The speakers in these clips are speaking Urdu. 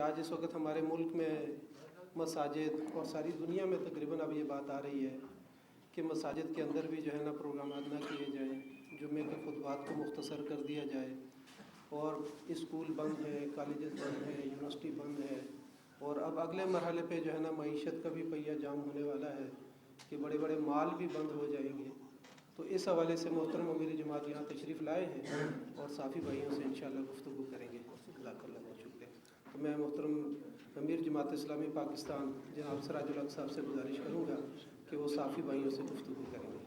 آج اس وقت ہمارے ملک میں مساجد اور ساری دنیا میں تقریباً اب یہ بات آ رہی ہے کہ مساجد کے اندر بھی جو ہے نا پروگرامات نہ کیے جائیں، جمعے کے خطبات کو مختصر کر دیا جائے، اور اسکول بند ہیں، کالجز بند ہیں، یونیورسٹی بند ہے، اور اب اگلے مرحلے پہ جو ہے نا معیشت کا بھی پہیہ جام ہونے والا ہے کہ بڑے بڑے مال بھی بند ہو جائیں گے۔ تو اس حوالے سے محترم امیر جماعت یہاں تشریف لائے ہیں اور صافی بھائیوں سے انشاءاللہ گفتگو کریں گے۔ جزاک اللہ بہت شکریہ۔ تو میں محترم امیر جماعت اسلامی پاکستان جناب سراج الحق صاحب سے گزارش کروں گا کہ وہ صافی بھائیوں سے گفتگو کریں گے۔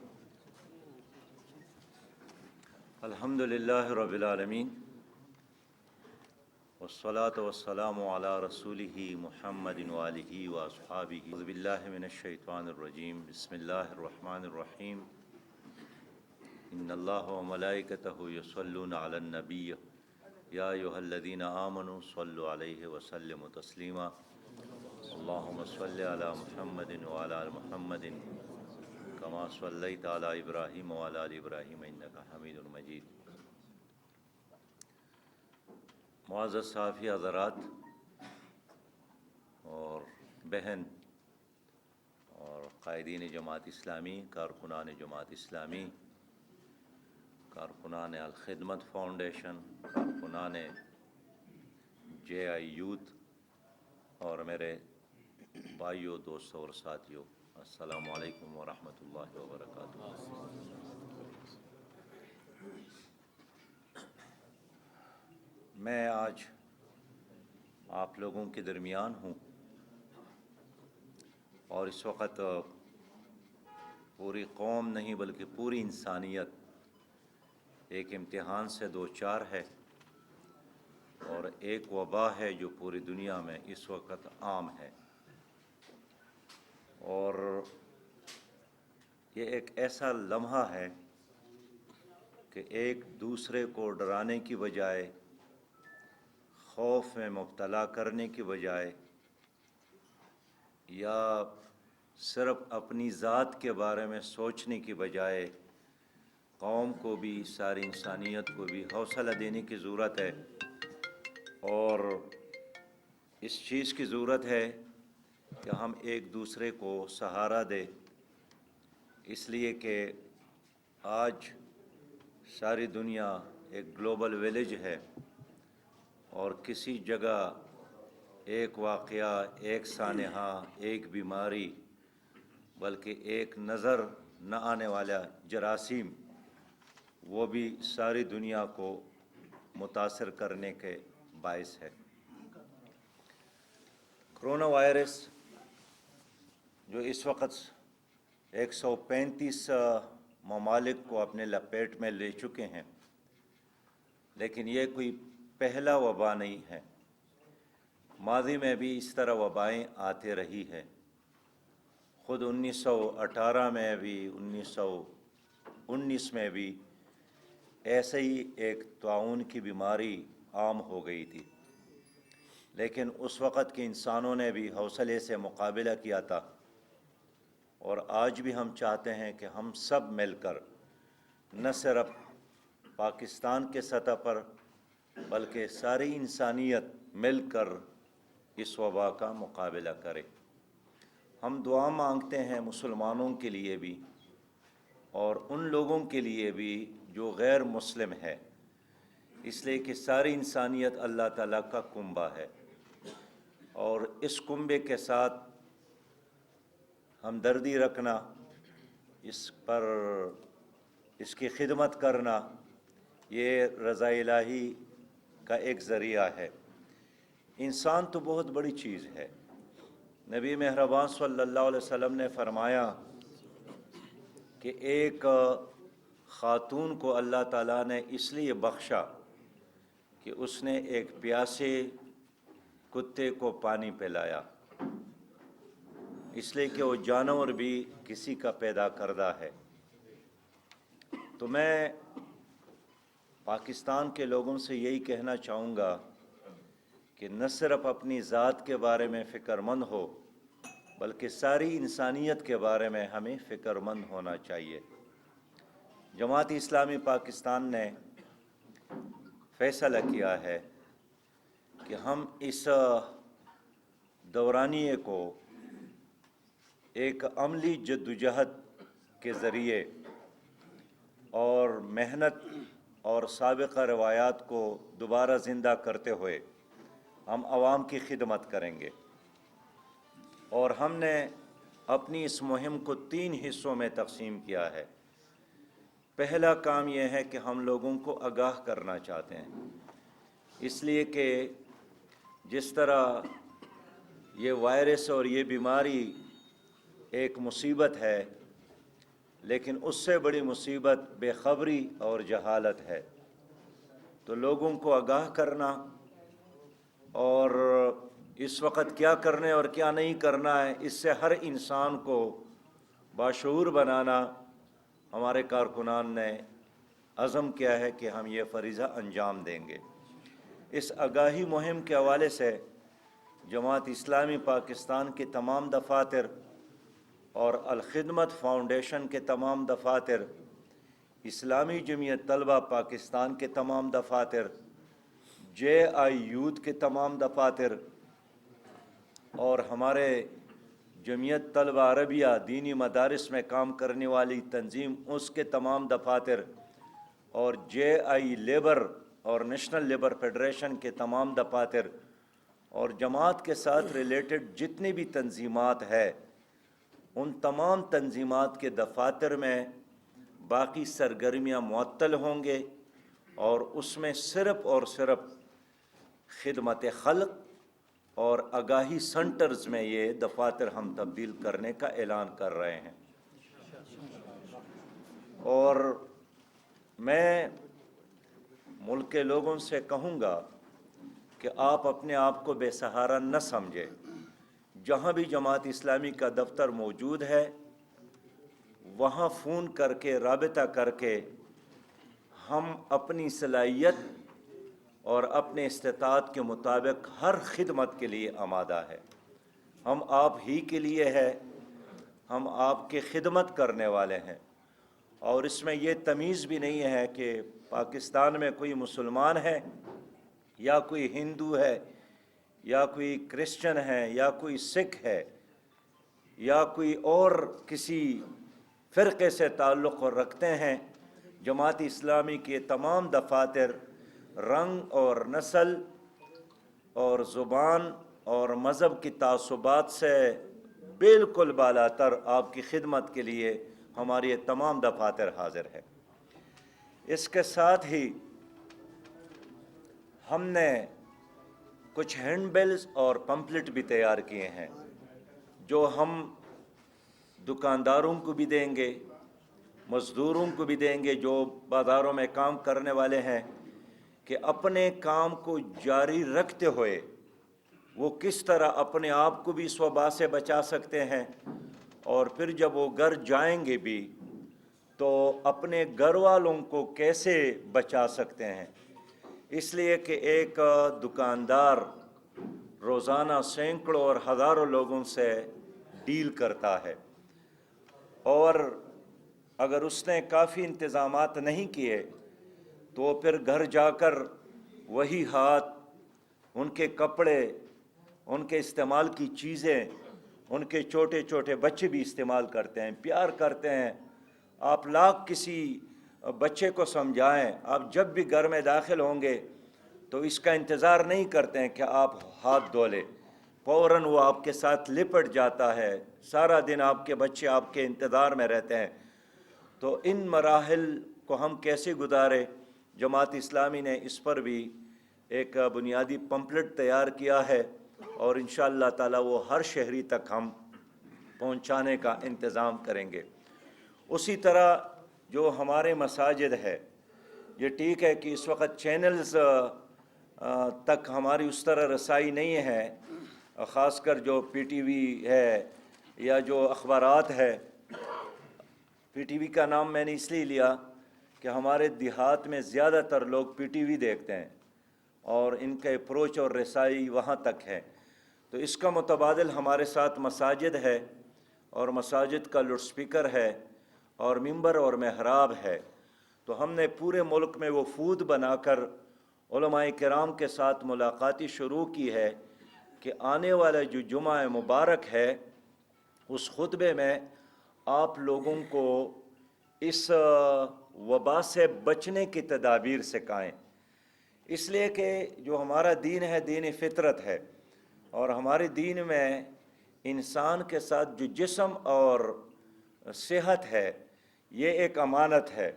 الحمدللہ رب العالمین والصلاة والسلام علی رسولہ محمد وآلہ واصحابہ۔ اعوذ باللہ من الشیطان الرجیم، بسم اللہ الرحمن الرحیم۔ ان اللہ وملائکتہ یصلون علی النبی یا ایھا الذین آمنوا صلوا علیہ وسلموا تسلیما۔ اللہم صل علی محمد وعلی آل محمد کما صلیت علی ابراہیم وعلی آل ابراہیم انک حمید مجید۔ معزز صحافی حضرات اور بہن اور قائدین جماعت اسلامی، کارکنان جماعت اسلامی، کارکنان الخدمت فاؤنڈیشن، کارکنان جے آئی یوتھ اور میرے بھائیوں، دوستوں اور ساتھیوں، السلام علیکم ورحمۃ اللہ وبرکاتہ۔ میں آج آپ لوگوں کے درمیان ہوں اور اس وقت پوری قوم نہیں بلکہ پوری انسانیت ایک امتحان سے دوچار ہے، اور ایک وبا ہے جو پوری دنیا میں اس وقت عام ہے، اور یہ ایک ایسا لمحہ ہے کہ ایک دوسرے کو ڈرانے کی بجائے، خوف میں مبتلا کرنے کی بجائے، یا صرف اپنی ذات کے بارے میں سوچنے کی بجائے قوم کو بھی، ساری انسانیت کو بھی حوصلہ دینے کی ضرورت ہے، اور اس چیز کی ضرورت ہے کہ ہم ایک دوسرے کو سہارا دیں، اس لیے کہ آج ساری دنیا ایک گلوبل ویلیج ہے، اور کسی جگہ ایک واقعہ، ایک سانحہ، ایک بیماری، بلکہ ایک نظر نہ آنے والا جراثیم، وہ بھی ساری دنیا کو متاثر کرنے کے باعث ہے۔ کرونا وائرس جو اس وقت 135 ممالک کو اپنے لپیٹ میں لے چکے ہیں، لیکن یہ کوئی پہلا وبا نہیں ہے، ماضی میں بھی اس طرح وبائیں آتے رہی ہے۔ خود 1918 میں بھی، 1919 میں بھی ایسے ہی ایک طاعون کی بیماری عام ہو گئی تھی، لیکن اس وقت کے انسانوں نے بھی حوصلے سے مقابلہ کیا تھا، اور آج بھی ہم چاہتے ہیں کہ ہم سب مل کر نہ صرف پاکستان کے سطح پر بلکہ ساری انسانیت مل کر اس وبا کا مقابلہ کرے۔ ہم دعا مانگتے ہیں مسلمانوں کے لیے بھی اور ان لوگوں کے لیے بھی جو غیر مسلم ہے، اس لیے کہ ساری انسانیت اللہ تعالیٰ کا کنبہ ہے، اور اس کنبے کے ساتھ ہمدردی رکھنا، اس کی خدمت کرنا، یہ رضا الہی کا ایک ذریعہ ہے۔ انسان تو بہت بڑی چیز ہے۔ نبی مہربان صلی اللہ علیہ وسلم نے فرمایا کہ ایک خاتون کو اللہ تعالیٰ نے اس لیے بخشا کہ اس نے ایک پیاسے کتے کو پانی پلایا، اس لیے کہ وہ جانور بھی کسی کا پیدا کردہ ہے۔ تو میں پاکستان کے لوگوں سے یہی کہنا چاہوں گا کہ نہ صرف اپنی ذات کے بارے میں فکر مند ہو، بلکہ ساری انسانیت کے بارے میں ہمیں فکر مند ہونا چاہیے۔ جماعت اسلامی پاکستان نے فیصلہ کیا ہے کہ ہم اس دورانیے کو ایک عملی جدوجہد کے ذریعے اور محنت اور سابقہ روایات کو دوبارہ زندہ کرتے ہوئے ہم عوام کی خدمت کریں گے، اور ہم نے اپنی اس مہم کو 3 حصوں میں تقسیم کیا ہے۔ پہلا کام یہ ہے کہ ہم لوگوں کو آگاہ کرنا چاہتے ہیں، اس لیے کہ جس طرح یہ وائرس اور یہ بیماری ایک مصیبت ہے، لیکن اس سے بڑی مصیبت بے خبری اور جہالت ہے، تو لوگوں کو آگاہ کرنا اور اس وقت کیا کرنے اور کیا نہیں کرنا ہے، اس سے ہر انسان کو باشعور بنانا ہمارے کارکنان نے عزم کیا ہے کہ ہم یہ فریضہ انجام دیں گے۔ اس آگاہی مہم کے حوالے سے جماعت اسلامی پاکستان کے تمام دفاتر اور الخدمت فاؤنڈیشن کے تمام دفاتر، اسلامی جمعیت طلبہ پاکستان کے تمام دفاتر، JI یوتھ کے تمام دفاتر اور ہمارے جمعیت طلبہ عربیہ دینی مدارس میں کام کرنے والی تنظیم اس کے تمام دفاتر، اور JI لیبر اور نیشنل لیبر فیڈریشن کے تمام دفاتر، اور جماعت کے ساتھ ریلیٹڈ جتنی بھی تنظیمات ہے ان تمام تنظیمات کے دفاتر میں باقی سرگرمیاں معطل ہوں گے، اور اس میں صرف اور صرف خدمت خلق اور آگاہی سنٹرز میں یہ دفاتر ہم تبدیل کرنے کا اعلان کر رہے ہیں۔ اور میں ملک کے لوگوں سے کہوں گا کہ آپ اپنے آپ کو بے سہارا نہ سمجھیں، جہاں بھی جماعت اسلامی کا دفتر موجود ہے وہاں فون کر کے رابطہ کر کے ہم اپنی صلاحیت اور اپنے استطاعت کے مطابق ہر خدمت کے لیے آمادہ ہے۔ ہم آپ ہی کے لیے ہے، ہم آپ کی خدمت کرنے والے ہیں، اور اس میں یہ تمیز بھی نہیں ہے کہ پاکستان میں کوئی مسلمان ہے یا کوئی ہندو ہے یا کوئی کرسچن ہے یا کوئی سکھ ہے یا کوئی اور کسی فرقے سے تعلق رکھتے ہیں۔ جماعت اسلامی کے تمام دفاتر رنگ اور نسل اور زبان اور مذہب کی تعصبات سے بالکل بالاتر آپ کی خدمت کے لیے ہماری یہ تمام دفاتر حاضر ہے۔ اس کے ساتھ ہی ہم نے کچھ ہینڈ بلز اور پمپلٹ بھی تیار کیے ہیں جو ہم دکانداروں کو بھی دیں گے، مزدوروں کو بھی دیں گے جو بازاروں میں کام کرنے والے ہیں، کہ اپنے کام کو جاری رکھتے ہوئے وہ کس طرح اپنے آپ کو بھی اس وبا سے بچا سکتے ہیں، اور پھر جب وہ گھر جائیں گے بھی تو اپنے گھر والوں کو کیسے بچا سکتے ہیں۔ اس لیے کہ ایک دکاندار روزانہ سینکڑوں اور ہزاروں لوگوں سے ڈیل کرتا ہے، اور اگر اس نے کافی انتظامات نہیں کیے تو پھر گھر جا کر وہی ہاتھ ان کے کپڑے، ان کے استعمال کی چیزیں، ان کے چھوٹے چھوٹے بچے بھی استعمال کرتے ہیں، پیار کرتے ہیں۔ آپ لاکھ کسی بچے کو سمجھائیں، آپ جب بھی گھر میں داخل ہوں گے تو اس کا انتظار نہیں کرتے ہیں کہ آپ ہاتھ دھو لیں، فوراً وہ آپ کے ساتھ لپٹ جاتا ہے، سارا دن آپ کے بچے آپ کے انتظار میں رہتے ہیں۔ تو ان مراحل کو ہم کیسے گزارے، جماعت اسلامی نے اس پر بھی ایک بنیادی پمپلٹ تیار کیا ہے، اور انشاءاللہ تعالی وہ ہر شہری تک ہم پہنچانے کا انتظام کریں گے۔ اسی طرح جو ہمارے مساجد ہے، یہ ٹھیک ہے کہ اس وقت چینلز تک ہماری اس طرح رسائی نہیں ہے، خاص کر جو PTV ہے یا جو اخبارات ہے۔ PTV کا نام میں نے اس لیے لیا کہ ہمارے دیہات میں زیادہ تر لوگ PTV دیکھتے ہیں اور ان کا اپروچ اور رسائی وہاں تک ہے، تو اس کا متبادل ہمارے ساتھ مساجد ہے، اور مساجد کا لاؤڈ سپیکر ہے اور ممبر اور محراب ہے۔ تو ہم نے پورے ملک میں وہ وفود بنا کر علماء کرام کے ساتھ ملاقاتی شروع کی ہے کہ آنے والا جو جمعہ مبارک ہے اس خطبے میں آپ لوگوں کو اس وبا سے بچنے کی تدابیر سکھائیں، اس لیے کہ جو ہمارا دین ہے دین فطرت ہے، اور ہمارے دین میں انسان کے ساتھ جو جسم اور صحت ہے یہ ایک امانت ہے۔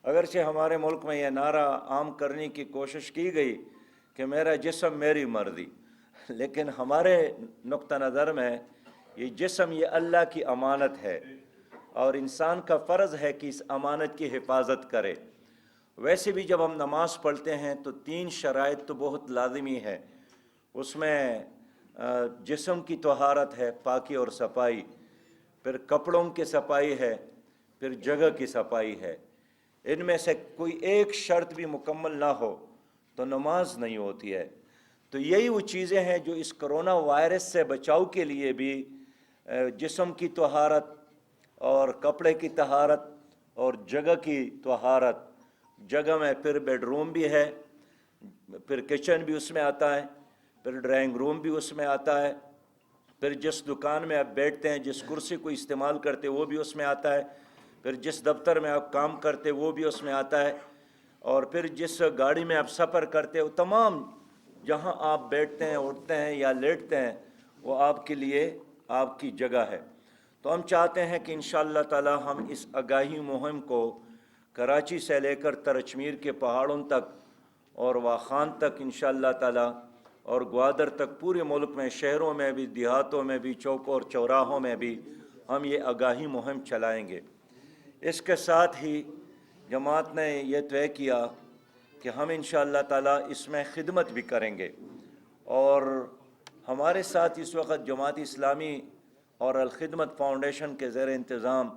اگرچہ ہمارے ملک میں یہ نعرہ عام کرنے کی کوشش کی گئی کہ میرا جسم میری مرضی، لیکن ہمارے نقطہ نظر میں یہ جسم یہ اللہ کی امانت ہے، اور انسان کا فرض ہے کہ اس امانت کی حفاظت کرے۔ ویسے بھی جب ہم نماز پڑھتے ہیں تو 3 شرائط تو بہت لازمی ہے، اس میں جسم کی طہارت ہے، پاکی اور صفائی، پھر کپڑوں کی صفائی ہے، پھر جگہ کی صفائی ہے۔ ان میں سے کوئی ایک شرط بھی مکمل نہ ہو تو نماز نہیں ہوتی ہے۔ تو یہی وہ چیزیں ہیں جو اس کرونا وائرس سے بچاؤ کے لیے بھی جسم کی طہارت اور کپڑے کی طہارت اور جگہ کی طہارت، جگہ میں پھر بیڈ روم بھی ہے، پھر کچن بھی اس میں آتا ہے، پھر ڈرائنگ روم بھی اس میں آتا ہے، پھر جس دکان میں آپ بیٹھتے ہیں، جس کرسی کو استعمال کرتے وہ بھی اس میں آتا ہے، پھر جس دفتر میں آپ کام کرتے وہ بھی اس میں آتا ہے، اور پھر جس گاڑی میں آپ سفر کرتے وہ تمام جہاں آپ بیٹھتے ہیں، اٹھتے ہیں یا لیٹتے ہیں وہ آپ کے لیے آپ کی جگہ ہے۔ تو ہم چاہتے ہیں کہ انشاءاللہ تعالی ہم اس آگاہی مہم کو کراچی سے لے کر ترچمیر کے پہاڑوں تک اور واخان تک انشاءاللہ تعالی اور گوادر تک پورے ملک میں، شہروں میں بھی، دیہاتوں میں بھی، چوکوں اور چوراہوں میں بھی ہم یہ آگاہی مہم چلائیں گے۔ اس کے ساتھ ہی جماعت نے یہ طے کیا کہ ہم انشاءاللہ تعالی اس میں خدمت بھی کریں گے، اور ہمارے ساتھ اس وقت جماعت اسلامی اور الخدمت فاؤنڈیشن کے زیر انتظام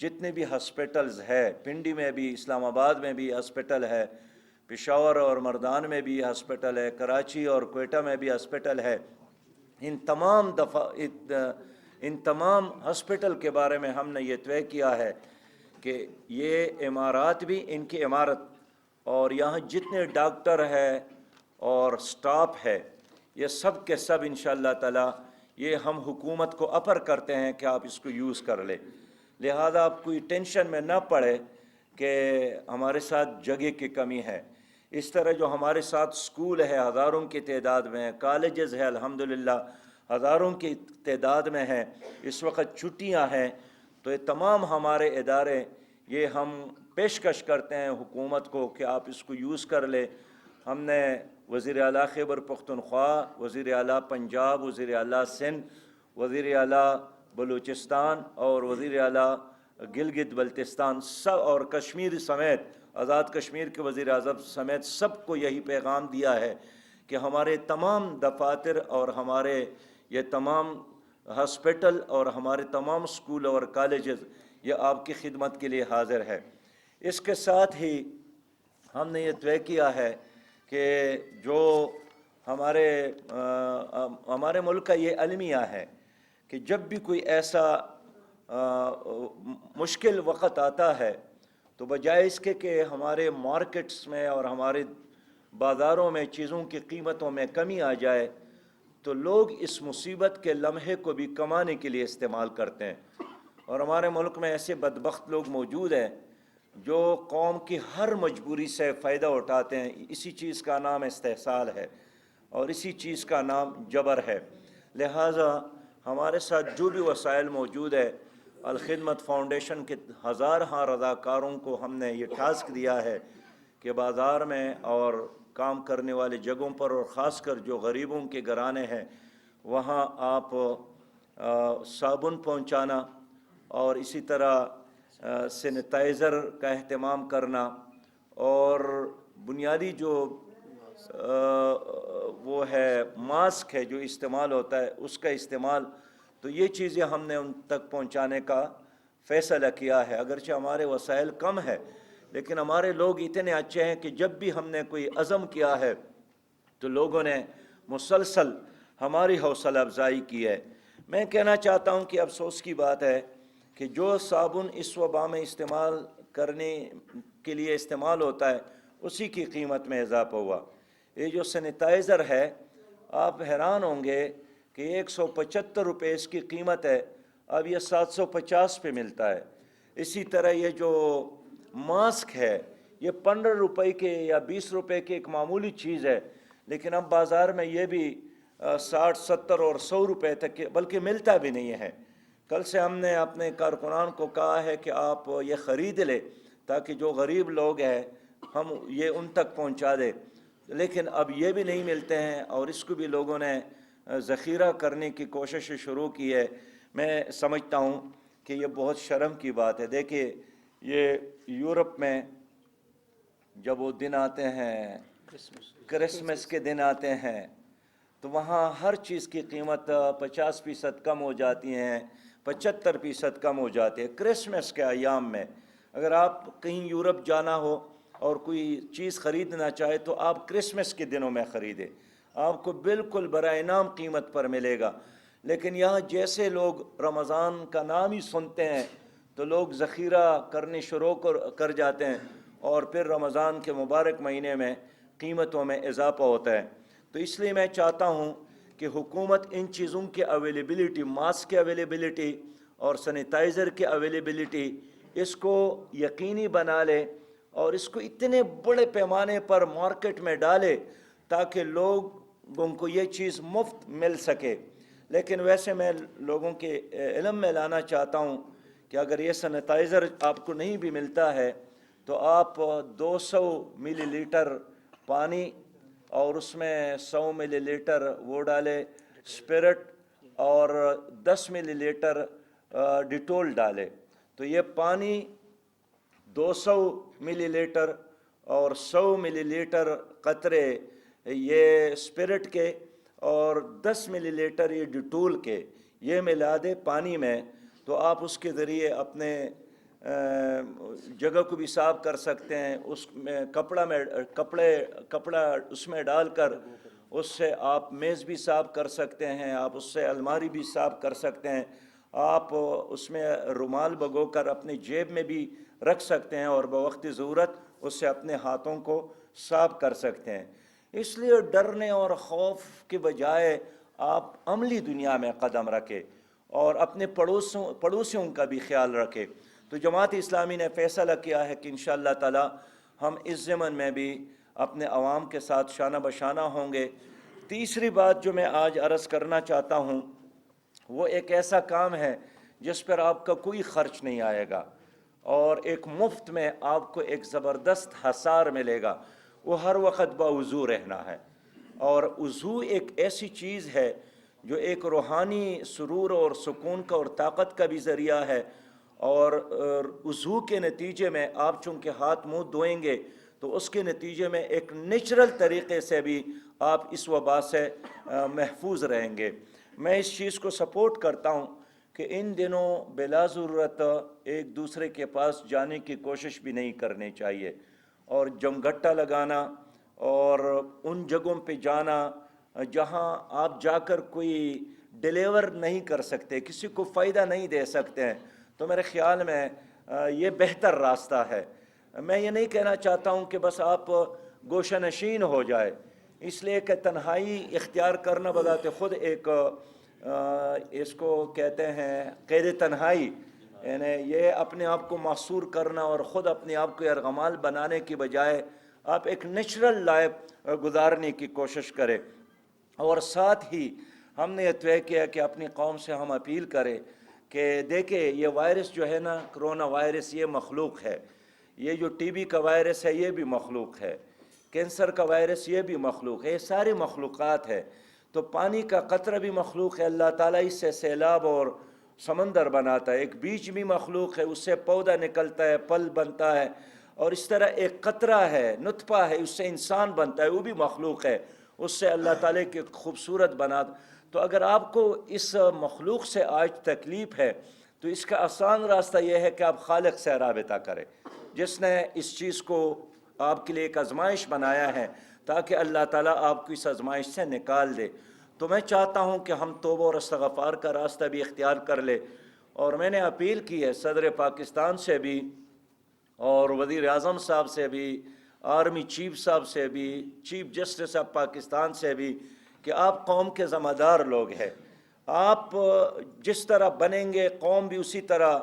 جتنے بھی ہسپیٹلز ہے، پنڈی میں بھی، اسلام آباد میں بھی ہسپیٹل ہے، پشاور اور مردان میں بھی ہسپیٹل ہے، کراچی اور کوئٹہ میں بھی ہسپیٹل ہے، ان تمام ہسپیٹل کے بارے میں ہم نے یہ طے کیا ہے کہ یہ عمارات بھی ان کی عمارت اور یہاں جتنے ڈاکٹر ہے اور سٹاف ہے یہ سب کے سب انشاءاللہ تعالی یہ ہم حکومت کو اپر کرتے ہیں کہ آپ اس کو یوز کر لیں، لہذا آپ کوئی ٹینشن میں نہ پڑے کہ ہمارے ساتھ جگہ کی کمی ہے۔ اس طرح جو ہمارے ساتھ سکول ہے ہزاروں کی تعداد میں، کالجز ہے الحمدللہ ہزاروں کی تعداد میں ہیں، اس وقت چھٹیاں ہیں، تو یہ تمام ہمارے ادارے یہ ہم پیشکش کرتے ہیں حکومت کو کہ آپ اس کو یوز کر لیں۔ ہم نے وزیر اعلیٰ خیبر پختونخوا، وزیر اعلیٰ پنجاب، وزیر اعلیٰ سندھ، وزیر اعلیٰ بلوچستان اور وزیر اعلیٰ گلگت بلتستان سب اور کشمیر سمیت آزاد کشمیر کے وزیر اعظم سمیت سب کو یہی پیغام دیا ہے کہ ہمارے تمام دفاتر اور ہمارے یہ تمام ہسپیٹل اور ہمارے تمام اسکول اور کالجز یہ آپ کی خدمت کے لیے حاضر ہے۔ اس کے ساتھ ہی ہم نے یہ طے کیا ہے کہ جو ہمارے ملک کا یہ المیہ ہے کہ جب بھی کوئی ایسا مشکل وقت آتا ہے تو بجائے اس کے کہ ہمارے مارکیٹس میں اور ہمارے بازاروں میں چیزوں کی قیمتوں میں کمی آ جائے تو لوگ اس مصیبت کے لمحے کو بھی کمانے کے لیے استعمال کرتے ہیں، اور ہمارے ملک میں ایسے بدبخت لوگ موجود ہیں جو قوم کی ہر مجبوری سے فائدہ اٹھاتے ہیں۔ اسی چیز کا نام استحصال ہے اور اسی چیز کا نام جبر ہے، لہٰذا ہمارے ساتھ جو بھی وسائل موجود ہے الخدمت فاؤنڈیشن کے ہزارہا رضاکاروں کو ہم نے یہ ٹاسک دیا ہے کہ بازار میں اور کام کرنے والے جگہوں پر اور خاص کر جو غریبوں کے گھرانے ہیں وہاں آپ صابن پہنچانا اور اسی طرح سینیٹائزر کا اہتمام کرنا اور بنیادی جو وہ ہے ماسک ہے جو استعمال ہوتا ہے اس کا استعمال، تو یہ چیزیں ہم نے ان تک پہنچانے کا فیصلہ کیا ہے۔ اگرچہ ہمارے وسائل کم ہے لیکن ہمارے لوگ اتنے اچھے ہیں کہ جب بھی ہم نے کوئی عزم کیا ہے تو لوگوں نے مسلسل ہماری حوصلہ افزائی کی ہے۔ میں کہنا چاہتا ہوں کہ افسوس کی بات ہے کہ جو صابن اس وبا میں استعمال کرنے کے لیے استعمال ہوتا ہے اسی کی قیمت میں اضافہ ہوا۔ یہ جو سینیٹائزر ہے آپ حیران ہوں گے کہ 175 روپے اس کی قیمت ہے، اب یہ 750 پہ ملتا ہے۔ اسی طرح یہ جو ماسک ہے یہ 15 روپے کے یا 20 روپے کی ایک معمولی چیز ہے، لیکن اب بازار میں یہ بھی 60 70 اور 100 روپے تک بلکہ ملتا بھی نہیں ہے۔ کل سے ہم نے اپنے کارکنان کو کہا ہے کہ آپ یہ خرید لے تاکہ جو غریب لوگ ہیں ہم یہ ان تک پہنچا دیں، لیکن اب یہ بھی نہیں ملتے ہیں اور اس کو بھی لوگوں نے ذخیرہ کرنے کی کوشش شروع کی ہے۔ میں سمجھتا ہوں کہ یہ بہت شرم کی بات ہے۔ دیکھیے یہ یورپ میں جب وہ دن آتے ہیں، کرسمس کے دن آتے ہیں، تو وہاں ہر چیز کی قیمت 50% کم ہو جاتی ہیں، 75% کم ہو جاتی ہے کرسمس کے ایام میں۔ اگر آپ کہیں یورپ جانا ہو اور کوئی چیز خریدنا چاہے تو آپ کرسمس کے دنوں میں خریدیں، آپ کو بالکل برائے انعام قیمت پر ملے گا۔ لیکن یہاں جیسے لوگ رمضان کا نام ہی سنتے ہیں تو لوگ ذخیرہ کرنے شروع کر جاتے ہیں، اور پھر رمضان کے مبارک مہینے میں قیمتوں میں اضافہ ہوتا ہے۔ تو اس لیے میں چاہتا ہوں کہ حکومت ان چیزوں کی اویلیبلٹی، ماسک کی اویلیبلٹی اور سینیٹائزر کی اویلیبلٹی، اس کو یقینی بنا لے اور اس کو اتنے بڑے پیمانے پر مارکیٹ میں ڈالے تاکہ لوگوں کو یہ چیز مفت مل سکے۔ لیکن ویسے میں لوگوں کے علم میں لانا چاہتا ہوں کہ اگر یہ سینیٹائزر آپ کو نہیں بھی ملتا ہے تو آپ 200 ملی لیٹر پانی اور اس میں 100 ملی لیٹر وہ ڈالے اسپرٹ اور 10 ملی لیٹر ڈیٹول ڈالے، تو یہ پانی 200 ملی لیٹر اور 100 ملی لیٹر قطرے یہ اسپرٹ کے اور 10 ملی لیٹر یہ ڈیٹول کے یہ ملا دے پانی میں، تو آپ اس کے ذریعے اپنے جگہ کو بھی صاف کر سکتے ہیں۔ اس میں کپڑا اس میں ڈال کر اس سے آپ میز بھی صاف کر سکتے ہیں، آپ اس سے الماری بھی صاف کر سکتے ہیں، آپ اس میں رومال بھگو کر اپنی جیب میں بھی رکھ سکتے ہیں اور بوقت ضرورت اس سے اپنے ہاتھوں کو صاف کر سکتے ہیں۔ اس لیے ڈرنے اور خوف کے بجائے آپ عملی دنیا میں قدم رکھیں اور اپنے پڑوسیوں کا بھی خیال رکھیں۔ تو جماعت اسلامی نے فیصلہ کیا ہے کہ انشاءاللہ تعالی ہم اس ضمن میں بھی اپنے عوام کے ساتھ شانہ بشانہ ہوں گے۔ تیسری بات جو میں آج عرض کرنا چاہتا ہوں وہ ایک ایسا کام ہے جس پر آپ کا کوئی خرچ نہیں آئے گا اور ایک مفت میں آپ کو ایک زبردست حصار ملے گا، وہ ہر وقت باوضو رہنا ہے۔ اور وضو ایک ایسی چیز ہے جو ایک روحانی سرور اور سکون کا اور طاقت کا بھی ذریعہ ہے، اور وضو کے نتیجے میں آپ چونکہ ہاتھ منہ دھوئیں گے تو اس کے نتیجے میں ایک نیچرل طریقے سے بھی آپ اس وبا سے محفوظ رہیں گے۔ میں اس چیز کو سپورٹ کرتا ہوں کہ ان دنوں بلا ضرورت ایک دوسرے کے پاس جانے کی کوشش بھی نہیں کرنی چاہیے، اور جمگھٹا لگانا اور ان جگہوں پہ جانا جہاں آپ جا کر کوئی ڈیلیور نہیں کر سکتے، کسی کو فائدہ نہیں دے سکتے ہیں، تو میرے خیال میں یہ بہتر راستہ ہے۔ میں یہ نہیں کہنا چاہتا ہوں کہ بس آپ گوشہ نشین ہو جائے، اس لیے کہ تنہائی اختیار کرنا بذات خود ایک اس کو کہتے ہیں قید تنہائی، یعنی یہ اپنے آپ کو محصور کرنا اور خود اپنے آپ کو یرغمال بنانے کی بجائے آپ ایک نیچرل لائف گزارنے کی کوشش کریں۔ اور ساتھ ہی ہم نے یہ طے کیا کہ اپنی قوم سے ہم اپیل کریں کہ دیکھیں یہ وائرس جو ہے نا، کرونا وائرس، یہ مخلوق ہے، یہ جو ٹی بی کا وائرس ہے یہ بھی مخلوق ہے، کینسر کا وائرس یہ بھی مخلوق ہے، یہ ساری مخلوقات ہے۔ تو پانی کا قطرہ بھی مخلوق ہے، اللہ تعالیٰ اس سے سیلاب اور سمندر بناتا ہے، ایک بیج بھی مخلوق ہے، اس سے پودا نکلتا ہے، پھل بنتا ہے، اور اس طرح ایک قطرہ ہے، نطفہ ہے، اس سے انسان بنتا ہے، وہ بھی مخلوق ہے، اس سے اللہ تعالیٰ کی خوبصورت بناتا۔ تو اگر آپ کو اس مخلوق سے آج تکلیف ہے تو اس کا آسان راستہ یہ ہے کہ آپ خالق سے رابطہ کریں، جس نے اس چیز کو آپ کے لیے ایک آزمائش بنایا ہے تاکہ اللہ تعالیٰ آپ کو اس آزمائش سے نکال دے۔ تو میں چاہتا ہوں کہ ہم توبہ اور استغفار کا راستہ بھی اختیار کر لیں، اور میں نے اپیل کی ہے صدر پاکستان سے بھی اور وزیر اعظم صاحب سے بھی، آرمی چیف صاحب سے بھی، چیف جسٹس آف پاکستان سے بھی، کہ آپ قوم کے ذمہ دار لوگ ہیں، آپ جس طرح بنیں گے قوم بھی اسی طرح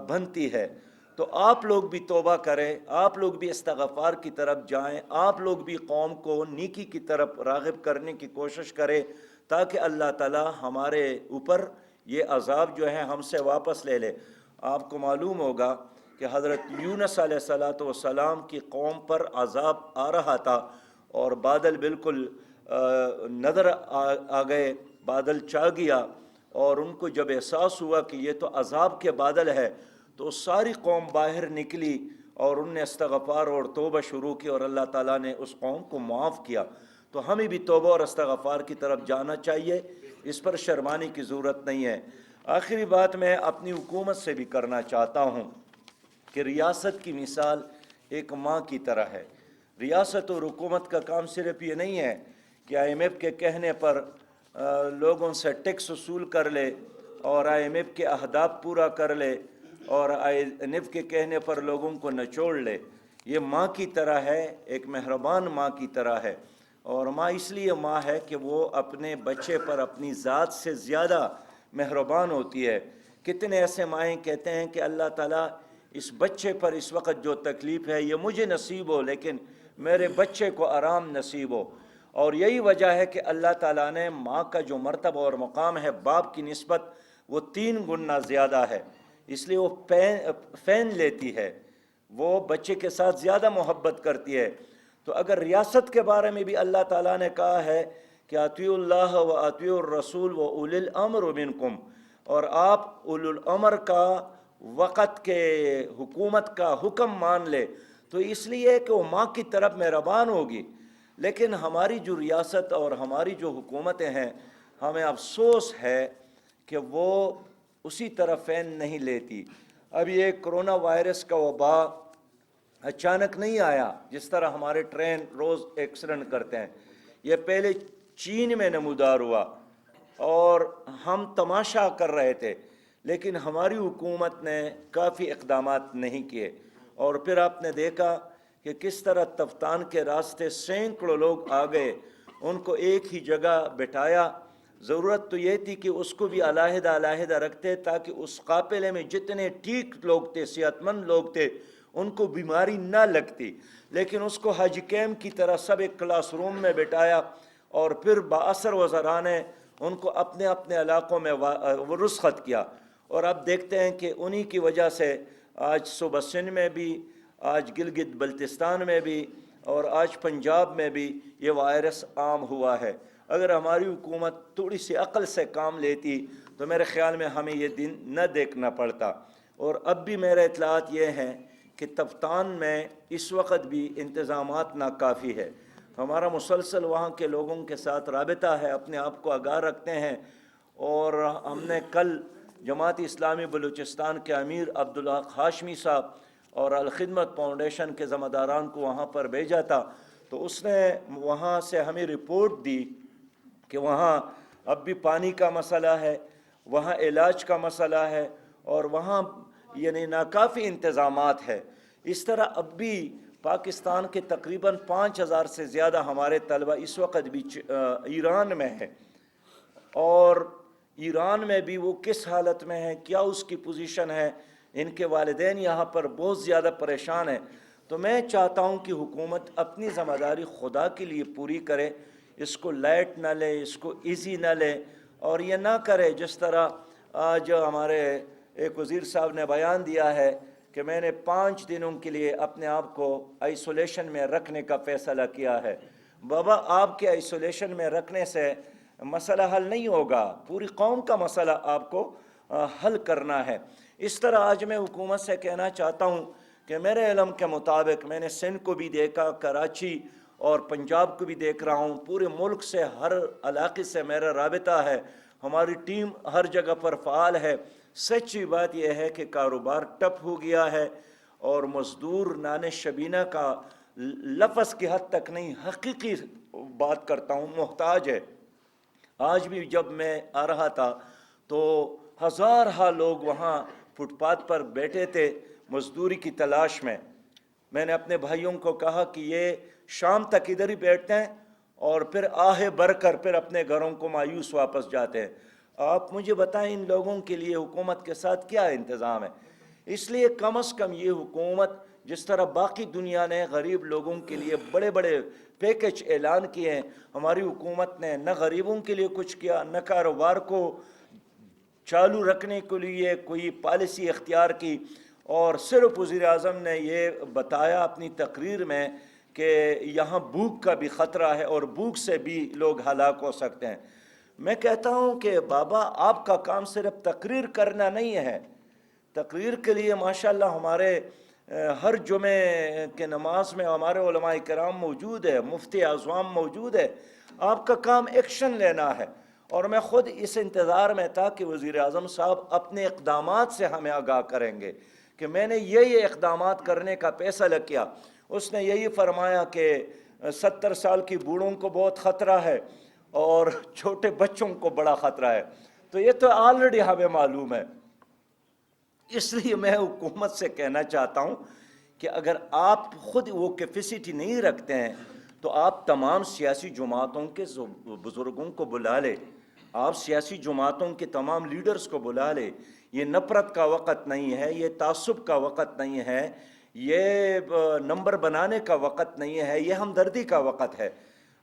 بنتی ہے، تو آپ لوگ بھی توبہ کریں، آپ لوگ بھی استغفار کی طرف جائیں، آپ لوگ بھی قوم کو نیکی کی طرف راغب کرنے کی کوشش کریں، تاکہ اللہ تعالی ہمارے اوپر یہ عذاب جو ہے ہم سے واپس لے لے۔ آپ کو معلوم ہوگا کہ حضرت یونس علیہ السلام کی قوم پر عذاب آ رہا تھا، اور بادل بالکل نظر آ گئے، بادل چھا گیا، اور ان کو جب احساس ہوا کہ یہ تو عذاب کے بادل ہے، تو ساری قوم باہر نکلی اور ان نے استغفار اور توبہ شروع کی، اور اللہ تعالیٰ نے اس قوم کو معاف کیا۔ تو ہمیں بھی توبہ اور استغفار کی طرف جانا چاہیے، اس پر شرمانے کی ضرورت نہیں ہے۔ آخری بات میں اپنی حکومت سے بھی کرنا چاہتا ہوں کہ ریاست کی مثال ایک ماں کی طرح ہے۔ ریاست اور حکومت کا کام صرف یہ نہیں ہے کہ آئی ایم ایف کے کہنے پر لوگوں سے ٹیکس وصول کر لے اور آئی ایم ایف کے اہداف پورا کر لے اور آئی ایم ایف کے کہنے پر لوگوں کو نچوڑ لے۔ یہ ماں کی طرح ہے، ایک مہربان ماں کی طرح ہے، اور ماں اس لیے ماں ہے کہ وہ اپنے بچے پر اپنی ذات سے زیادہ مہربان ہوتی ہے۔ کتنے ایسے مائیں کہتے ہیں کہ اللہ تعالیٰ اس بچے پر اس وقت جو تکلیف ہے یہ مجھے نصیب ہو، لیکن میرے بچے کو آرام نصیب ہو۔ اور یہی وجہ ہے کہ اللہ تعالیٰ نے ماں کا جو مرتبہ اور مقام ہے باپ کی نسبت وہ 3 گنا زیادہ ہے، اس لیے وہ فین لیتی ہے، وہ بچے کے ساتھ زیادہ محبت کرتی ہے۔ تو اگر ریاست کے بارے میں بھی اللہ تعالیٰ نے کہا ہے کہ اطیعوا اللہ و اطیعوا الرسول و اولی الامر منکم، اور آپ اولی الامر کا وقت کے حکومت کا حکم مان لے، تو اس لیے کہ وہ ماں کی طرف مہربان ہوگی۔ لیکن ہماری جو ریاست اور ہماری جو حکومتیں ہیں، ہمیں افسوس ہے کہ وہ اسی طرح فین نہیں لیتی۔ اب یہ کرونا وائرس کا وبا اچانک نہیں آیا، جس طرح ہمارے ٹرین روز ایکسیڈنٹ کرتے ہیں، یہ پہلے چین میں نمودار ہوا اور ہم تماشا کر رہے تھے، لیکن ہماری حکومت نے کافی اقدامات نہیں کیے، اور پھر آپ نے دیکھا کہ کس طرح تفتان کے راستے سینکڑوں لوگ آ گئے، ان کو ایک ہی جگہ بٹھایا۔ ضرورت تو یہ تھی کہ اس کو بھی علیحدہ علیحدہ رکھتے تاکہ اس قافلے میں جتنے ٹھیک لوگ تھے، صحت مند لوگ تھے، ان کو بیماری نہ لگتی، لیکن اس کو حج کیمپ کی طرح سب ایک کلاس روم میں بٹھایا، اور پھر بااثر وزراء نے ان کو اپنے اپنے علاقوں میں رخصت کیا۔ اور اب دیکھتے ہیں کہ انہی کی وجہ سے آج صوبہ سندھ میں بھی، آج گلگت بلتستان میں بھی، اور آج پنجاب میں بھی یہ وائرس عام ہوا ہے۔ اگر ہماری حکومت تھوڑی سی عقل سے کام لیتی تو میرے خیال میں ہمیں یہ دن نہ دیکھنا پڑتا۔ اور اب بھی میرے اطلاعات یہ ہیں کہ تفتان میں اس وقت بھی انتظامات ناکافی ہے۔ ہمارا مسلسل وہاں کے لوگوں کے ساتھ رابطہ ہے، اپنے آپ کو آگاہ رکھتے ہیں، اور ہم نے کل جماعت اسلامی بلوچستان کے امیر عبدالحق ہاشمی صاحب اور الخدمت فاؤنڈیشن کے ذمہ داران کو وہاں پر بھیجا تھا، تو اس نے وہاں سے ہمیں رپورٹ دی کہ وہاں اب بھی پانی کا مسئلہ ہے، وہاں علاج کا مسئلہ ہے، اور وہاں یعنی ناکافی انتظامات ہے۔ اس طرح اب بھی پاکستان کے تقریباً 5000 سے زیادہ ہمارے طلبہ اس وقت بھی ایران میں ہیں، اور ایران میں بھی وہ کس حالت میں ہے، کیا اس کی پوزیشن ہے، ان کے والدین یہاں پر بہت زیادہ پریشان ہیں۔ تو میں چاہتا ہوں کہ حکومت اپنی ذمہ داری خدا کے لیے پوری کرے، اس کو لائٹ نہ لے، اس کو ایزی نہ لے، اور یہ نہ کرے جس طرح آج ہمارے ایک وزیر صاحب نے بیان دیا ہے کہ میں نے 5 دنوں کے لیے اپنے آپ کو آئسولیشن میں رکھنے کا فیصلہ کیا ہے۔ بابا، آپ کے آئسولیشن میں رکھنے سے مسئلہ حل نہیں ہوگا، پوری قوم کا مسئلہ آپ کو حل کرنا ہے۔ اس طرح آج میں حکومت سے کہنا چاہتا ہوں کہ میرے علم کے مطابق میں نے سندھ کو بھی دیکھا، کراچی اور پنجاب کو بھی دیکھ رہا ہوں، پورے ملک سے ہر علاقے سے میرا رابطہ ہے، ہماری ٹیم ہر جگہ پر فعال ہے۔ سچی بات یہ ہے کہ کاروبار ٹپ ہو گیا ہے، اور مزدور نان شبینہ کا لفظ کی حد تک نہیں، حقیقی بات کرتا ہوں، محتاج ہے۔ آج بھی جب میں آ رہا تھا تو ہزارہ لوگ وہاں فٹ پاتھ پر بیٹھے تھے مزدوری کی تلاش میں۔ میں نے اپنے بھائیوں کو کہا کہ یہ شام تک ادھر ہی بیٹھتے ہیں، اور پھر آہ بھر کر پھر اپنے گھروں کو مایوس واپس جاتے ہیں۔ آپ مجھے بتائیں ان لوگوں کے لیے حکومت کے ساتھ کیا انتظام ہے؟ اس لیے کم از کم یہ حکومت جس طرح باقی دنیا نے غریب لوگوں کے لیے بڑے بڑے پیکج اعلان کیے ہیں، ہماری حکومت نے نہ غریبوں کے لیے کچھ کیا، نہ کاروبار کو چالو رکھنے کے لیے کوئی پالیسی اختیار کی، اور صرف وزیر اعظم نے یہ بتایا اپنی تقریر میں کہ یہاں بھوک کا بھی خطرہ ہے اور بھوک سے بھی لوگ ہلاک ہو سکتے ہیں۔ میں کہتا ہوں کہ بابا آپ کا کام صرف تقریر کرنا نہیں ہے، تقریر کے لیے ماشاءاللہ ہمارے ہر جمعے کے نماز میں ہمارے علماء کرام موجود ہے، مفتی اعظم موجود ہے، آپ کا کام ایکشن لینا ہے۔ اور میں خود اس انتظار میں تھا کہ وزیر اعظم صاحب اپنے اقدامات سے ہمیں آگاہ کریں گے کہ میں نے یہ اقدامات کرنے کا فیصلہ کیا۔ اس نے یہی فرمایا کہ 70 سال کی بوڑھوں کو بہت خطرہ ہے اور چھوٹے بچوں کو بڑا خطرہ ہے، تو یہ تو آلریڈی ہمیں معلوم ہے۔ اس لیے میں حکومت سے کہنا چاہتا ہوں کہ اگر آپ خود وہ کیپیسٹی نہیں رکھتے ہیں تو آپ تمام سیاسی جماعتوں کے بزرگوں کو بلا لے، آپ سیاسی جماعتوں کے تمام لیڈرز کو بلا لے۔ یہ نفرت کا وقت نہیں ہے، یہ تعصب کا وقت نہیں ہے، یہ نمبر بنانے کا وقت نہیں ہے، یہ ہمدردی کا وقت ہے۔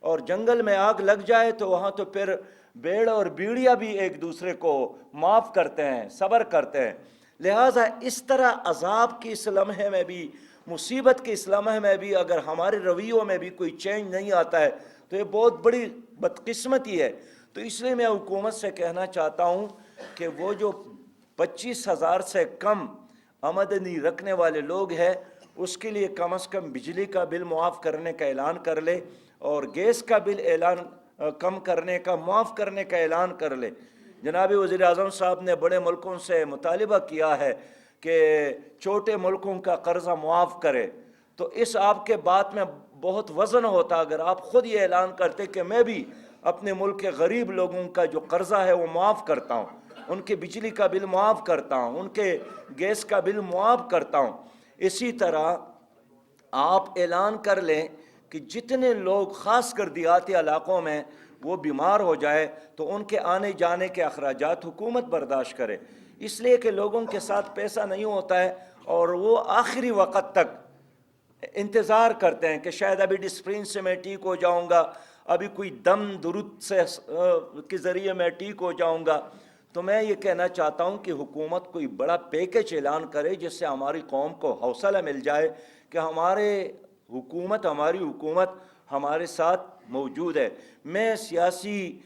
اور جنگل میں آگ لگ جائے تو وہاں تو پھر بیڑ اور بیڑیا بھی ایک دوسرے کو معاف کرتے ہیں، صبر کرتے ہیں۔ لہٰذا اس طرح عذاب کی اس لمحے میں بھی، مصیبت کے اس لمحے میں بھی اگر ہمارے رویوں میں بھی کوئی چینج نہیں آتا ہے تو یہ بہت بڑی بدقسمتی ہے۔ تو اس لیے میں حکومت سے کہنا چاہتا ہوں کہ وہ جو 25,000 سے کم آمدنی رکھنے والے لوگ ہیں اس کے لیے کم از کم بجلی کا بل معاف کرنے کا اعلان کر لے، اور گیس کا بل کم کرنے کا، معاف کرنے کا اعلان کر لے۔ جناب وزیر اعظم صاحب نے بڑے ملکوں سے مطالبہ کیا ہے کہ چھوٹے ملکوں کا قرضہ معاف کرے، تو اس آپ کے بات میں بہت وزن ہوتا اگر آپ خود یہ اعلان کرتے کہ میں بھی اپنے ملک کے غریب لوگوں کا جو قرضہ ہے وہ معاف کرتا ہوں، ان کے بجلی کا بل معاف کرتا ہوں، ان کے گیس کا بل معاف کرتا ہوں۔ اسی طرح آپ اعلان کر لیں کہ جتنے لوگ خاص کر دیہاتی علاقوں میں وہ بیمار ہو جائے تو ان کے آنے جانے کے اخراجات حکومت برداشت کرے، اس لیے کہ لوگوں کے ساتھ پیسہ نہیں ہوتا ہے اور وہ آخری وقت تک انتظار کرتے ہیں کہ شاید ابھی ڈسپرین سے میں ٹھیک ہو جاؤں گا، ابھی کوئی دم درود سے کے ذریعے میں ٹھیک ہو جاؤں گا۔ تو میں یہ کہنا چاہتا ہوں کہ حکومت کوئی بڑا پیکج اعلان کرے جس سے ہماری قوم کو حوصلہ مل جائے کہ ہماری حکومت ہمارے ساتھ موجود ہے۔ میں سیاسی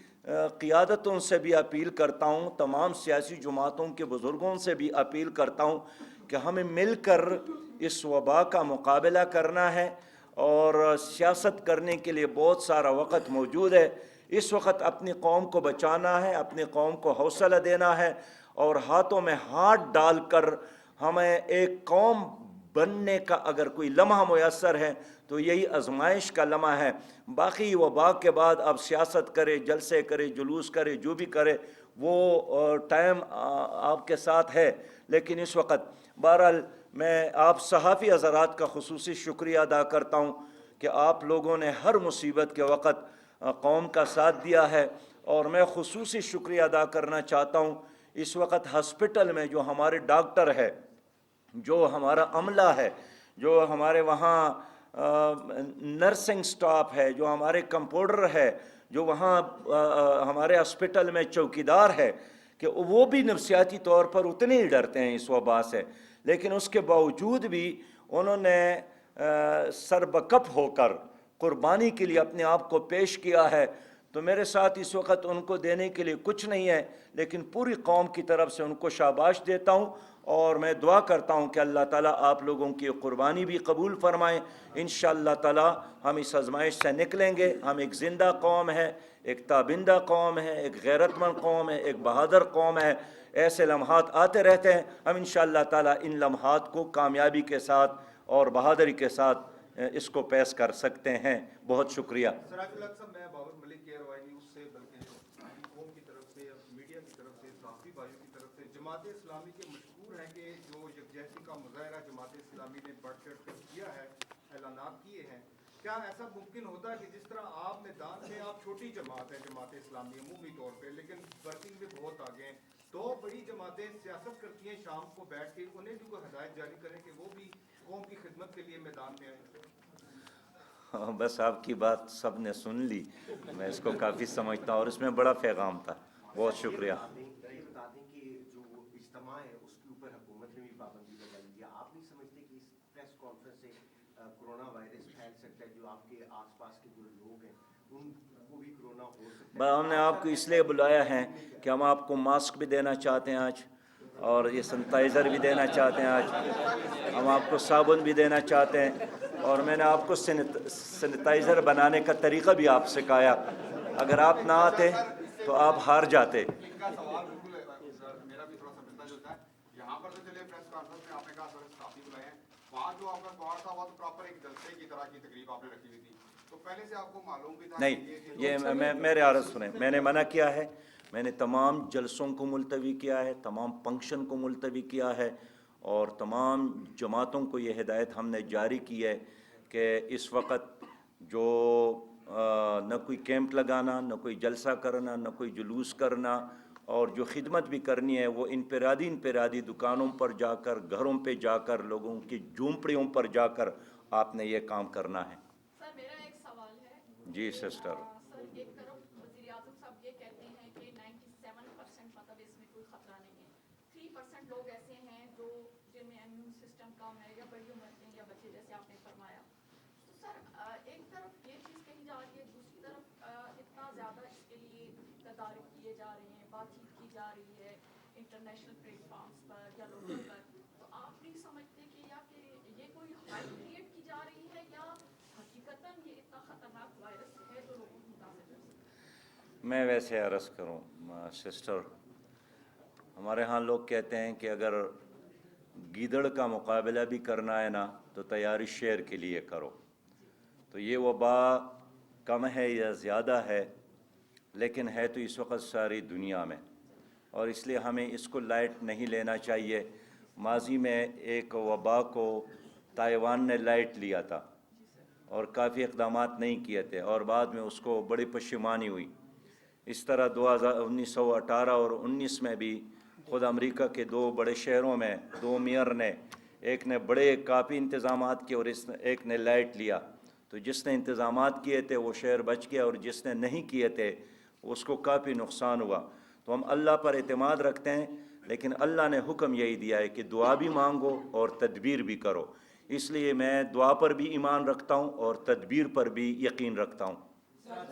قیادتوں سے بھی اپیل کرتا ہوں، تمام سیاسی جماعتوں کے بزرگوں سے بھی اپیل کرتا ہوں کہ ہمیں مل کر اس وبا کا مقابلہ کرنا ہے، اور سیاست کرنے کے لیے بہت سارا وقت موجود ہے۔ اس وقت اپنی قوم کو بچانا ہے، اپنی قوم کو حوصلہ دینا ہے، اور ہاتھوں میں ہاتھ ڈال کر ہمیں ایک قوم بننے کا اگر کوئی لمحہ میسر ہے تو یہی آزمائش کا لمحہ ہے۔ باقی وبا کے بعد اب سیاست کرے، جلسے کرے، جلوس کرے، جو بھی کرے، وہ ٹائم آپ کے ساتھ ہے، لیکن اس وقت بہرحال میں آپ صحافی حضرات کا خصوصی شکریہ ادا کرتا ہوں کہ آپ لوگوں نے ہر مصیبت کے وقت قوم کا ساتھ دیا ہے، اور میں خصوصی شکریہ ادا کرنا چاہتا ہوں اس وقت ہاسپٹل میں جو ہمارے ڈاکٹر ہے، جو ہمارا عملہ ہے، جو ہمارے وہاں نرسنگ سٹاف ہے، جو ہمارے کمپاؤنڈر ہے، جو وہاں ہمارے ہاسپٹل میں چوکیدار ہے، کہ وہ بھی نفسیاتی طور پر اتنے ہی ڈرتے ہیں اس وبا سے، لیکن اس کے باوجود بھی انہوں نے سربکف ہو کر قربانی کے لیے اپنے آپ کو پیش کیا ہے۔ تو میرے ساتھ اس وقت ان کو دینے کے لیے کچھ نہیں ہے، لیکن پوری قوم کی طرف سے ان کو شاباش دیتا ہوں، اور میں دعا کرتا ہوں کہ اللہ تعالیٰ آپ لوگوں کی قربانی بھی قبول فرمائیں۔ انشاءاللہ تعالیٰ ہم اس آزمائش سے نکلیں گے۔ ہم ایک زندہ قوم ہے، ایک تابندہ قوم ہے، ایک غیرت مند قوم ہے، ایک بہادر قوم ہے۔ ایسے لمحات آتے رہتے ہیں، ہم انشاءاللہ تعالیٰ ان لمحات کو کامیابی کے ساتھ اور بہادری کے ساتھ اس کو پیش کر سکتے ہیں۔ بہت شکریہ۔ سراج الحق صاحب، میں بابر ملک کے RY نیوز سے، بلکہ قوم کی طرف سے، میڈیا کی طرف سے، صحافی بھائیوں کی طرف سے جماعت اسلامی کے مشکور ہیں کہ جو یکجہتی کا مظاہرہ جماعت اسلامی نے بڑھ چڑھ کر کیا ہے، اعلانات کیے ہیں، کیا ایسا ممکن ہوتا ہے کہ جس طرح آپ میدان میں آپ چھوٹی جماعت ہے جماعت اسلامی عمومی طور پہ لیکن ورکنگ میں بہت آگے ہیں, دو بڑی جماعتیں سیاست کرتی ہیں شام کو بیٹھ کے, انہیں بھی کوئی ہدایت جاری کریں کہ وہ بھی قوم کی خدمت کے لیے میدان میں آئیں؟ بس آپ کی بات سب نے سن لی, میں اس کو کافی سمجھتا ہوں اور اس میں بڑا پیغام تھا. بہت شکریہ. یہ بتا دیں کہ جو اجتماع ہے اس کے اوپر حکومت نے بھی پابندی لگائی ہے. آپ نہیں سمجھتے کہ اس پریس کانفرنس سے کرونا وائرس پھیل سکتا ہے؟ جو آپ کے آس پاس کے جو لوگ ہیں ان کو بھی کرونا ہو سکتا ہے. ہم نے آپ کو اس لیے بلایا ہے کہ ہم آپ کو ماسک بھی دینا چاہتے ہیں آج, اور یہ سینیٹائزر بھی دینا چاہتے ہیں آج, ہم آپ کو صابن بھی دینا چاہتے ہیں, اور میں نے آپ کو سینیٹائزر بنانے کا طریقہ بھی آپ سکھایا. اگر آپ نہ آتے تو آپ ہار جاتے. ان کا سوال بالکل میرا بھی تھوڑا سا ملتا جلتا ہے. یہاں پر تو چلے پریس کانفرنس میں آپ نے کہا سارے صحافی بلائے ہیں, وہاں جو آپ کا دور تھا وہ تو پراپر ایک جلسے کی طرح کی تقریب آپ نے رکھی ہوئی تھی, تو پہلے سے آپ کو معلوم بھی تھا نہیں, یہ میرے عرض سنیں, میں نے منع کیا ہے, میں نے تمام جلسوں کو ملتوی کیا ہے, تمام فنکشن کو ملتوی کیا ہے, اور تمام جماعتوں کو یہ ہدایت ہم نے جاری کی ہے کہ اس وقت جو نہ کوئی کیمپ لگانا, نہ کوئی جلسہ کرنا, نہ کوئی جلوس کرنا, اور جو خدمت بھی کرنی ہے وہ انفرادی دکانوں پر جا کر, گھروں پہ جا کر, لوگوں کی جھونپڑیوں پر جا کر آپ نے یہ کام کرنا ہے. سر میرا ایک سوال ہے. جی سسٹر. سر ایک طرف وزیر اعظم صاحب یہ کہتے ہیں کہ 97% مطلب اس میں کوئی خطرہ نہیں ہے, 3% لوگ ایسے ہیں جو جن میں امیون سسٹم کم ہے یا بڑی عمر کے یا بچے جیسے آپ نے فرمایا. تو سر ایک طرف یہ چیز کہی جا رہی ہے, دوسری طرف اتنا زیادہ اس کے لیے تدارک کیے جا رہے ہیں, بات چیت کی جا رہی ہے انٹرنیشنل پلیٹ فارمس پر یا لوگوں پر, تو آپ نہیں سمجھتے کہ یا کہ یہ کوئی ہائی کریٹ کی جا رہی ہے یا حقیقتاً یہ اتنا خطرناک وائرس ہے جو لوگوں کو متاثر کر سکتا ہے؟ میں ویسے عرض کروں سسٹر, ہمارے ہاں لوگ کہتے ہیں کہ اگر گیدڑ کا مقابلہ بھی کرنا ہے نا تو تیاری شیر کے لیے کرو. تو یہ وبا کم ہے یا زیادہ ہے, لیکن ہے تو اس وقت ساری دنیا میں, اور اس لیے ہمیں اس کو لائٹ نہیں لینا چاہیے. ماضی میں ایک وبا کو تائیوان نے لائٹ لیا تھا اور کافی اقدامات نہیں کیے تھے, اور بعد میں اس کو بڑی پشیمانی ہوئی. اس طرح 1918 اور 19 میں بھی خود امریکہ کے دو بڑے شہروں میں دو میئر نے, ایک نے بڑے کافی انتظامات کیے اور ایک نے لائٹ لیا. تو جس نے انتظامات کیے تھے وہ شہر بچ گیا, اور جس نے نہیں کیے تھے اس کو کافی نقصان ہوا. تو ہم اللہ پر اعتماد رکھتے ہیں, لیکن اللہ نے حکم یہی دیا ہے کہ دعا بھی مانگو اور تدبیر بھی کرو. اس لیے میں دعا پر بھی ایمان رکھتا ہوں اور تدبیر پر بھی یقین رکھتا ہوں.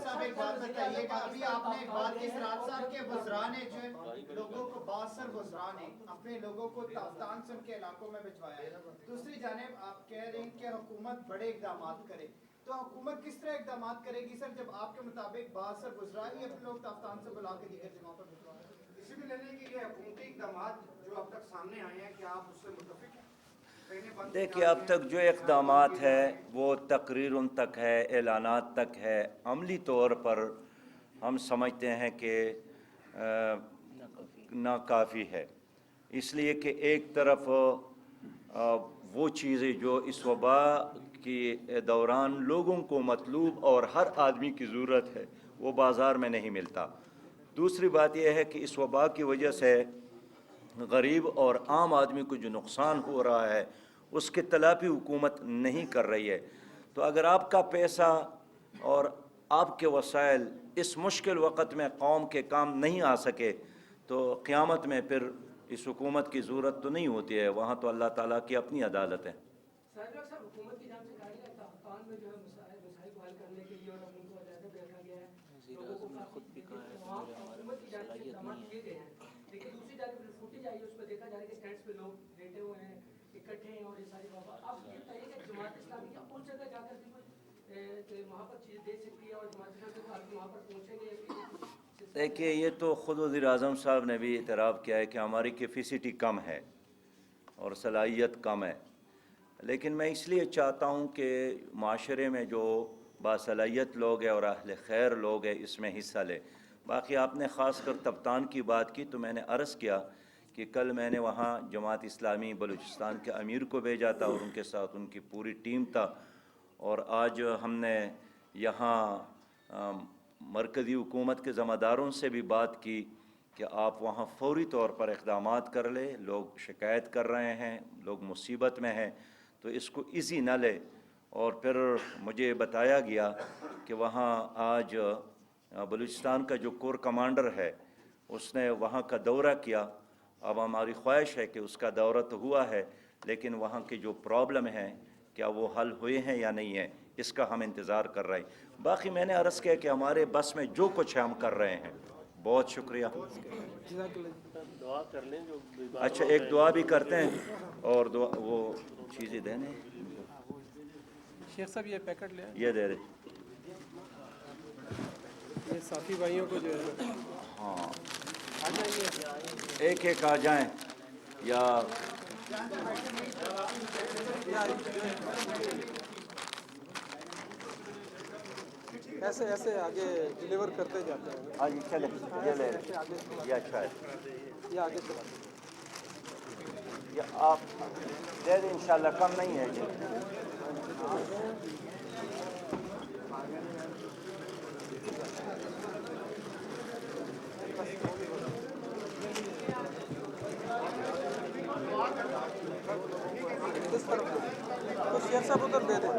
صاحب ایک بات بتائیے گا, ابھی آپ نے ایک بات کی سراج صاحب کے وزراء نے جو لوگوں کو 62 وزراء نے اپنے لوگوں کو تافتان سم کے علاقوں میں بھجوایا ہے. دوسری جانب آپ کہہ رہے ہیں کہ حکومت بڑے اقدامات کرے, تو حکومت کس طرح اقدامات کرے گی سر جب آپ کے مطابق 62 وزراء ہی اپنے لوگ تافتان سے بلا کے دیگر جگہوں پر بھجوا رہے ہیں؟ اسی بھی لینے کہ یہ حکومتی اقدامات جو اب تک سامنے آئے ہیں کیا آپ اس سے متفق ہیں؟ دیکھیے, اب تک جو اقدامات ہے وہ تقریروں تک ہے, اعلانات تک ہے. عملی طور پر ہم سمجھتے ہیں کہ ناکافی ہے, اس لیے کہ ایک طرف وہ چیزیں جو اس وبا کے دوران لوگوں کو مطلوب اور ہر آدمی کی ضرورت ہے وہ بازار میں نہیں ملتا. دوسری بات یہ ہے کہ اس وبا کی وجہ سے غریب اور عام آدمی کو جو نقصان ہو رہا ہے اس کی تلافی حکومت نہیں کر رہی ہے. تو اگر آپ کا پیسہ اور آپ کے وسائل اس مشکل وقت میں قوم کے کام نہیں آ سکے تو قیامت میں پھر اس حکومت کی ضرورت تو نہیں ہوتی ہے, وہاں تو اللہ تعالیٰ کی اپنی عدالت ہے. سر حکومت کی جانب سے کہا گیا تافتان میں جو ہے مسائل کو حل کرنے کے لیے اور ان کو علیحدہ پہ رکھا گیا ہے, لوگوں کو حکومت کی جانب سے اقدامات کیے گئے ہیں, لیکن دوسری جانب فوٹیج آئی ہے اس میں دیکھا جا رہا ہے کہ اسٹینڈس پہ لوگ لیٹے ہوئے ہیں, اکٹھے ہیں, اور یہ ساری بات. آپ یہ بتائیے کہ جماعت اسلامی کیا اس جگہ جا کر بھی کوئی وہاں پر چیز دے سکتی ہے, اور جماعت اسلامی وہاں پر پہنچیں گے؟ دیکھیے, یہ تو خود وزیر اعظم صاحب نے بھی اعتراف کیا ہے کہ ہماری کیپیسٹی کم ہے اور صلاحیت کم ہے, لیکن میں اس لیے چاہتا ہوں کہ معاشرے میں جو باصلاحیت لوگ ہیں اور اہل خیر لوگ ہیں اس میں حصہ لے. باقی آپ نے خاص کر تفتان کی بات کی, تو میں نے عرض کیا کہ کل میں نے وہاں جماعت اسلامی بلوچستان کے امیر کو بھیجا تھا اور ان کے ساتھ ان کی پوری ٹیم تھا, اور آج ہم نے یہاں مرکزی حکومت کے ذمہ داروں سے بھی بات کی کہ آپ وہاں فوری طور پر اقدامات کر لیں. لوگ شکایت کر رہے ہیں, لوگ مصیبت میں ہیں, تو اس کو ایزی نہ لے. اور پھر مجھے بتایا گیا کہ وہاں آج بلوچستان کا جو کور کمانڈر ہے اس نے وہاں کا دورہ کیا. اب ہماری خواہش ہے کہ اس کا دورہ تو ہوا ہے, لیکن وہاں کے جو پرابلم ہیں کیا وہ حل ہوئے ہیں یا نہیں ہیں, اس کا ہم انتظار کر رہے ہیں. باقی میں نے عرض کیا کہ ہمارے بس میں جو کچھ ہے ہم کر رہے ہیں. بہت شکریہ. دعا کر لیں جو اچھا ایک دعا بھی کرتے ہیں, اور دعا وہ چیزیں دینے, شیخ صاحب یہ پیکٹ لیں, یہ دے دیں. یہ ساتھی بھائیوں کو جو ہے ہاں آ جائیں گے. ایک ایک آ جائیں, یا ایسے ایسے آگے ڈلیور کرتے جاتے ہیں. ہاں جی چلے یہ لے لیں, یہ اچھا ہے. یہ آگے چلا یہ آپ دے دیں انشاءاللہ, کم نہیں ہے یہ. کس طرف تو شیخ صاحب ادھر دے دیں.